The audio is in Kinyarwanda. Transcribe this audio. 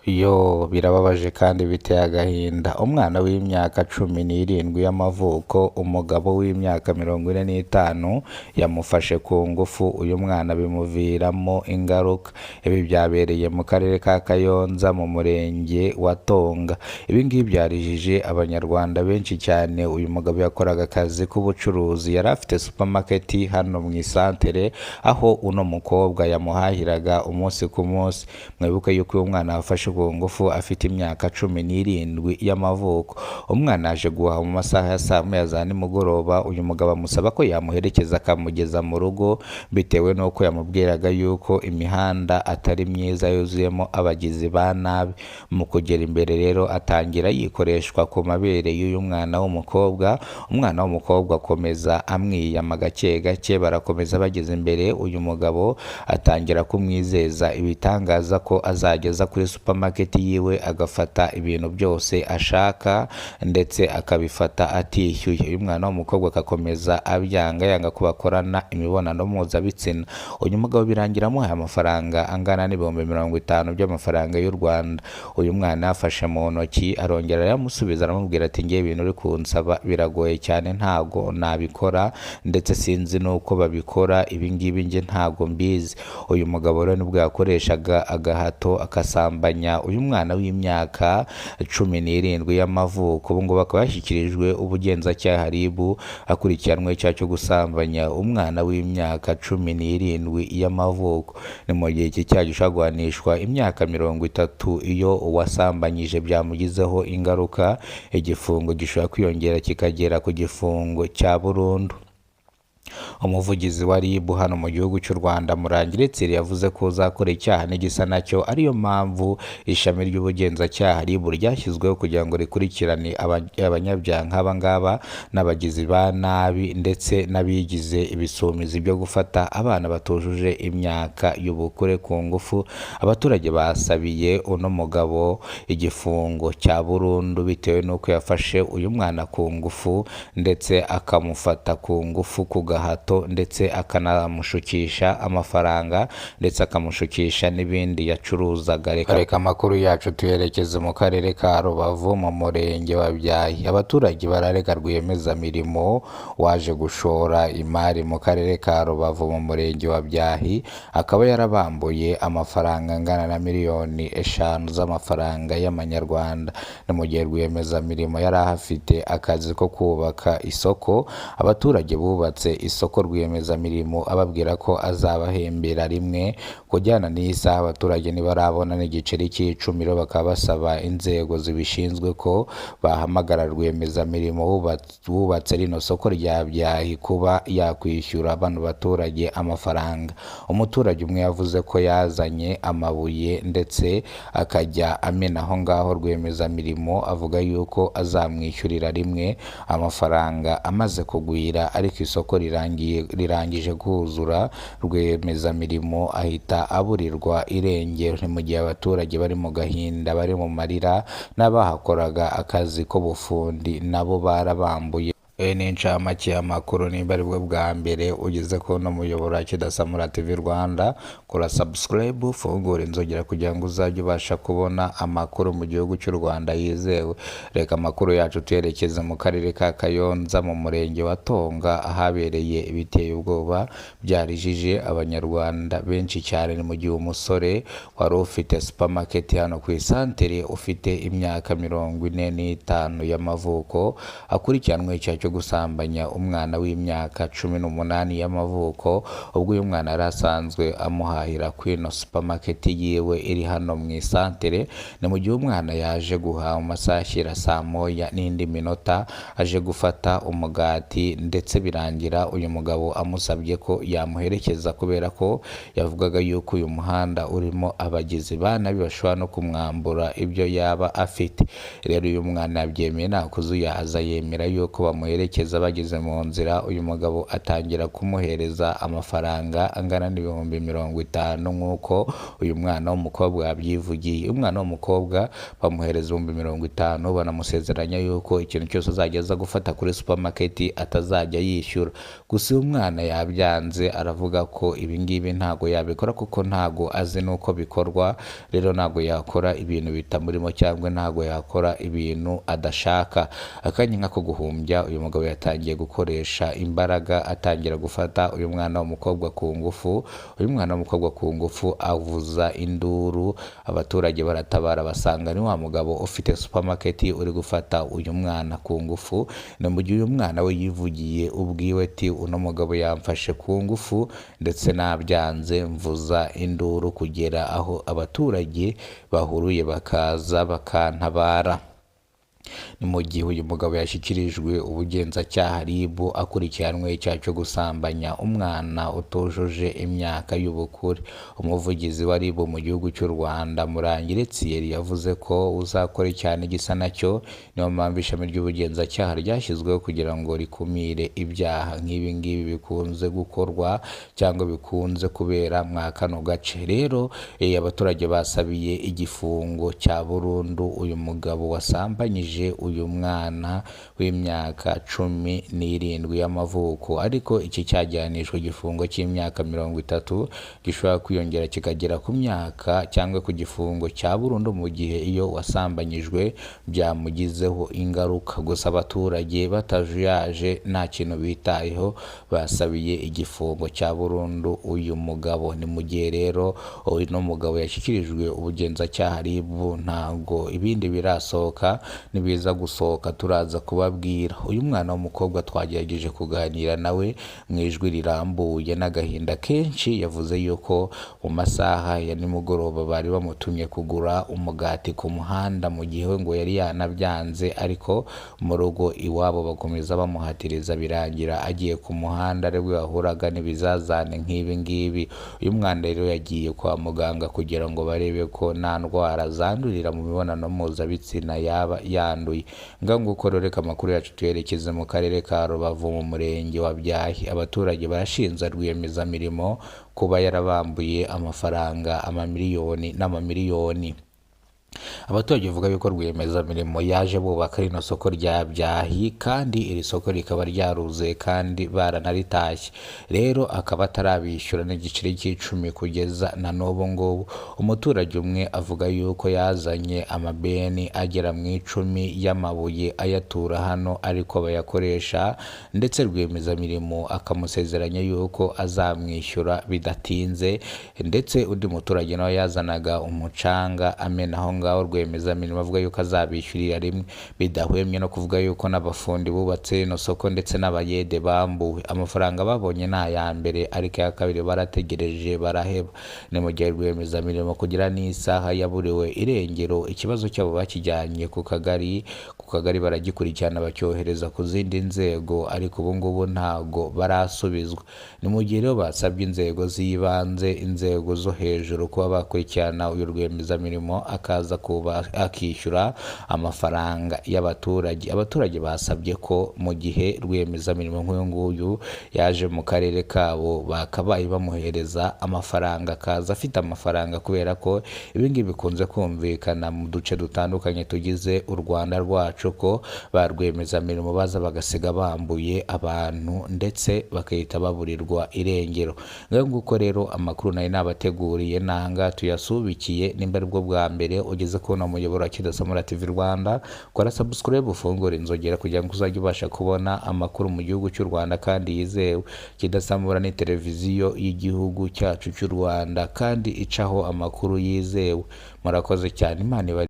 Birababaje kandi biteye agahinda. Umwana w'imyaka 17 y'amavuko, umugabo w'imyaka 45 yamufashe ku ngufu. Uyu mwana bimuviramo ingaruka. Ibi byabereye mu karere ka Kayonza mu murenge wa Tonga. Ibi ngibi byarijije abanyarwanda benshi cyane. Uyu mugabo yakoraga akazi k'ubucuruzi, yari afite supermarket hano mu isantere, aho uno mukobwa yamuhahiraga umunsi ku munsi. Mwibuke yuko uyu mwana yafashe ku ngufu afite imyaka 17 y'amavuko. Umwana aje guhaha mu masaha ya saa moya za nimugoroba. Uyu mugabo amusaba ko yamuherekeza akamugeza mu rugo, bitewe n'uko yamubwiraga yuko imihanda atari myiza, yuzuyemo abagizi ba nabi. Mu kugera imbere rero atangira yikoreshwa ku mabere y'uyu mwana w'umukobwa. Umwana w'umukobwa akomeza amwiyama gake gake, barakomeza bageze imbere. Uyu mugabo atangira kumwizeza ibitangaza ko azageza kuri supermarket yiwe agafata ibintu byose ashaka, ndetse akabifata atishyuye. Uyu mwana w'umukobwa akakomeza abyanga, yanga ko bakorana imibonano mpuzabitsina. Uyu mugabo birangira amuhaye amafaranga angana n'ibihumbi 50 by'amafaranga y'u Rwanda. Uyu mwana yafashe mu ntoki, arongera aramusubiza, aramubwira ati ngiye ibintu uri kunsaba biragoye cyane, ntago nabikora, ndetse sinzi nuko babikora, ibi ngibi nge ntago mbizi. Uyu mugabo rero nibwo yakoreshaga agahato akasambanya uyu mwana w'imyaka 17 y'amavuko. Ubu ngubu akaba yashyikirijwe ubugenzacyaha RIB akurikiranwe icyaha cyo gusambanya umwana w'imyaka 17 y'amavuko. Ni mu gihe iki cyaha gishobora guhanishwa imyaka 30 iyo uwasambanyije byamugizeho ingaruka. Igifungo gishobora kwiyongera kikagera ku gifungo cya burundu. Umuvugizi wa RIB hano mu gihugu cy'u Rwanda, Murangira Thierry, yavuze ko uzakora icyaha n'igisa nacyo, ariyo mpamvu ishami ry'ubugenzacyaha RIB ryashyizweho kugira ngo rikurikirane abanyabyaha nk'aba ngaba n'abagizi ba nabi, ndetse n'abigize ibisumizi byo gufata abana batujuje imyaka y'ubukure ku ngufu. Abaturage basabiye uno mugabo igifungo cya burundu bitewe n'uko yafashe uyu mwana ku ngufu, ndetse akamufata ku ngufu ku gahato, ndetse akanamushukisha amafaranga, ndetse akamushukisha n'ibindi yacuruzaga. Reka amakuru yacu tuyerekeze mu karere ka Rubavu mu murenge wa Byahi. Abaturage bararega rwiyemezamirimo waje gushora imari mu karere ka Rubavu mu murenge wa Byahi, akaba yarabambuye amafaranga angana na miliyoni 5 z'amafaranga y'amanyarwanda. Ni mu gihe rwiyemezamirimo yari ahafite akazi ko kubaka isoko. Abaturage bubatse isoko, rwiyemezamirimo ababwira ko azabahembera rimwe. Kujyana n'iyi saha abaturage ntibarabona n'igiceri cy'icumi. Bakaba basaba inzego zibishinzwe ko bahamagara rwiyemezamirimo wubatse rino soko rya Byahi kuba yakwishyura bano baturage amafaranga. Umuturage umwe yavuze ko yazanye amabuye ndetse akajya amena aho ngaho. Rwiyemezamirimo avuga yuko azamwishyurira rimwe amafaranga amaze kugwira, ariko isoko rirangije kuzura, rwiyemezamirimo ahita aburirwa irengero. Ni mu gihe abaturage bari mu gahinda, bari mu marira, n'abahakoraga akazi k'ubufundi nabo barabambuye. Ni incamake y'amakuru. Nimba ari bwo bwa mbere ugeze ko no muyoboro wa Kidasamura TV Rwanda, kora subscribe, ufungure inzogera kugira ngo uzajye ubasha kubona amakuru mu gihugu cy'u Rwanda yizewe. Reka amakuru yacu tuyerekeze mu karere ka Kayonza mu murenge wa Tonga, ahabereye ibiteye ubwoba byarijije abanyarwanda benshi cyane. Ni mu gihe umusore wari ufite supermarket hano ku isantere, ufite imyaka 45 y'amavuko, akurikiranwe icyaha cyo gusambanya umwana w'imyaka 18 y'amavuko. Ubwo uyu mwana yari asanzwe amuhahira kuri ino supermarket yiwe iri hano mu isantere. Ni mu gihe umwana yaje guhaha mu masaha ashyira saa moya n'indi minota, aje gufata umugati, ndetse birangira uyu mugabo amusabye ko yamuherekeza kubera ko yavugaga yuko uyu muhanda urimo abagizi ba nabi bashobora no kumwambura ibyo yaba afite. Rero uyu mwana yabyemeye, nta kuzuyaza, yemera yuko bamuherekeza bamuherekeza bageze mu nzira uyu mugabo atangira kumuhereza amafaranga angana n'ibihumbi 50 nk'uko uyu mwana w'umukobwa yabyivugiye. Umwana w'umukobwa bamuhereza ibihumbi 50 banamusezeranya yuko ikintu cyose azajya aza gufata kuri supermarket atazajya yishyura. Gusa uyu mwana yabyanze aravuga ko ibi ngibi ntago yabikora kuko ntago azi nuko bikorwa, rero ntago yakora ibintu bitamurimo cyangwa ntago yakora ibintu adashaka. Akanya nk'ako guhumbya uyu mugabo yatangiye gukoresha imbaraga atangira gufata uyu mwana w'umukobwa ku ngufu. Uyu mwana w'umukobwa ku ngufu avuza induru, abaturage baratabara basanga ni wa mugabo ufite supermarket uri gufata uyu mwana ku ngufu. Ni mu gihe uyu mwana we yivugiye ubwiwe ati uno mugabo yamfashe ku ngufu ndetse nabyanze mvuza induru kugera aho abaturage bahuruye bakaza bakantabara. Ni mu gihe uyu mugabo yashyikirijwe ubugenzacyaha RIB akurikiranwe icyaha cyo gusambanya umwana utujuje imyaka y'ubukure. Umuvugizi wa RIB mu gihugu cy'u Rwanda Murangire Thierry yavuze ko uzakora icyaha gisa nacyo, niyo mpamvu ishami ry'ubugenzacyaha ryashyizweho kugira ngo rikumire ibyaha nk'ibi ngibi bikunze gukorwa cyangwa bikunze kubera mwa kano gace. Rero abaturage basabiye igifungo cya burundu uyu mugabo wasambanyije uyu mwana w'imyaka 17 y'amavuko, ariko iki cyajyanishwa igifungo cy'imyaka 30 gishobora kwiyongera kikagera ku myaka cyangwa ku gifungo cya burundu mu gihe iyo wasambanyijwe byamugizeho ingaruka. Gusa abaturage batajuyaje nta kintu bitayeho basabiye igifungo cya burundu uyu mugabo. Ni mu gihe rero uyu mugabo yashyikirijwe ubugenzacyaha RIB ntago ibindi birasohoka, nibiza gusohoka turaza kubabwira. Uyu mwana w'umukobwa twagerageje kuganira nawe mu ijwi rirambuye n'agahinda kenshi, yavuze yuko mu masaha ya nimugoroba bari bamutumye kugura umugati ku muhanda mu gihe ngo yari yanabyanze, ariko mu rugo iwabo bakomeza bamuhatiriza birangira agiye ku muhanda aribwo yahuraga n'ibizazane nk'ibi ngibi. Uyu mwana rero yagiye kwa muganga kugira ngo barebe ko nta ndwara zandurira mu mibonano mpuzabitsina yaba yanduye. Nguko reka amakuru yacu tuyerekeze mu karere ka Rubavu mu murenge wa Byahi. Abaturage barashinja rwiyemezamirimo kuba yarabambuye amafaranga amamiliyoni n'amamiliyoni. Abaturage bavuga yuko rwiyemezamirimo yaje bubaka rino soko rya Byahi kandi iri soko rikaba ryaruzuye kandi baranalitashye, rero akaba atarabishyura n'igiceri cy'icumi kugeza na n'ubu ngubu. Umuturage umwe avuga yuko yazanye amabeni agera mu 10 y'amabuye ayatura hano ariko bayakoresha, ndetse rwiyemezamirimo akamusezeranya yuko azamwishyura bidatinze, ndetse undi muturage nawe yazanaga umucanga amena aho ngaho rwiyemezamirimo avuga yuko azabishyurira rimwe, bidahwemye no kuvuga yuko n'abafundi bubatse rino soko ndetse n'abayede bambuwe. Amafaranga babonye ni aya mbere ariko ya kabiri barategereje baraheba. Ni mu gihe rwiyemezamirimo kugira n'isaha yaburiwe irengero, ikibazo cyabo bakijyanye ku kagari baragikurikirana bacyohereza ku zindi nzego, ariko ubu ngubu ntago barasubizwa. Ni mu gihe rero basabye inzego z'ibanze, inzego zo hejuru kuba bakurikirana uyu rwiyemezamirimo akaza kuba akishyura amafaranga y'abaturage. Abaturage basabye ko mu gihe rwiyemezamirimo nk'uyu nguyu yaje mu karere kabo bakabaye bamuhereza amafaranga, akaza afite amafaranga, kubera ko ibingibi bikunze kumvikana mu duce dutandukanye tugize u Rwanda rwacu ko ba rwiyemezamirimo baza bagasiga bambuye abantu ndetse bakahita baburirwa irengero. Nguko rero amakuru nari nabateguriye nanga tuyasubikiye. Nimba aribwo bwa mbere ugeze kubona umuyoboro wa Kidasamura TV Rwanda, kora subscribe ufungure inzogera kugira ngo uzajye ubasha kubona amakuru mu gihugu cy'u Rwanda kandi yizewe. Kidasamura ni televiziyo y'igihugu cyacu cy'u Rwanda kandi icaho amakuru yizewe. Murakoze cyane, Imana